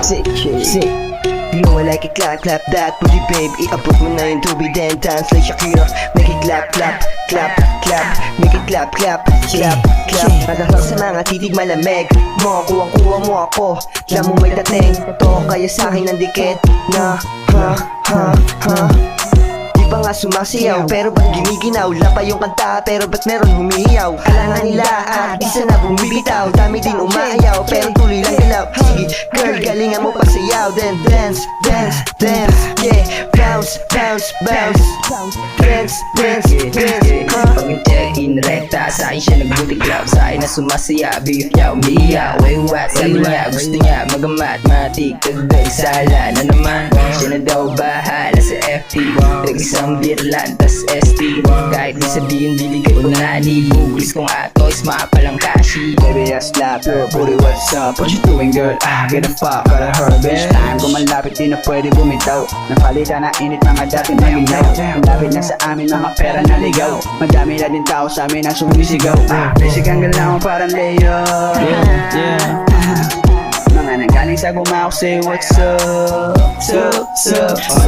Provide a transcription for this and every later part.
Sick, sick. You know I like it, clap, clap that booty babe. Iabot mo na yung tubig, then dance like Shakira. Make it clap, clap, clap, clap. Make it clap, clap, clap, clap. Madahal sa mga titig malamig mo, kuwang-kuwa mo ako. Alam mo may dating to, kaya sa'kin ang dikit na ha. Di pa nga sumasayaw, pero ba't gumiginaw? Lapa yung kanta, pero ba't meron humihiyaw? Alangan nila at isa na bumibitaw. Dami din umaayaw, pero tuloy lang galaw. Sige, girl, galingan mo pagsayaw. Then dance, dance, dance. Yeah, bounce, bounce, bounce. Dance, dance, dance. Pag check-in, rekta sa akin siya nagbuti-clap. Sa akin na sumasaya, beef niya umiiyak. Way what, sabi niya, gusto niya magamat, matik, dagdag sala na naman. Siya na daw bahala sa FT. Isang birlan, tas ST. Kahit di sabihin, diligay ko na ni Buglis kong atoys, maapalang kashi. Baby, I slap your booty, what's up? What you doing, girl? Get the fuck out of her, bitch. Time ko malapit, di na pwede bumitaw. Napalitan na init, mga dating maminaw. Malapit na sa amin, mga pera na ligaw. Madami na din tao sa amin na sumisigaw. Basic ang galaw, parang Leo. Mga nanggaling sa gumawak, say what's up? Sa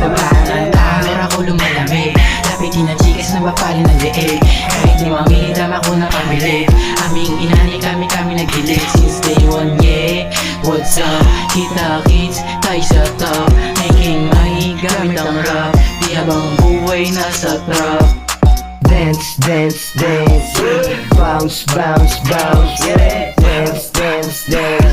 bahanan, camera ko lumalamig. Lapitin na chikas na mapali ng leeg. Kahit 5 minute, tama ko na pamili. Aming inani, kami nagdilig. Since day 1, yeah. What's up? Kita kids, tayo sa top. Making money, gamit ang rap. Di habang buhay nasa trap. Dance, dance, dance. Bounce, bounce, bounce. Dance, dance, dance.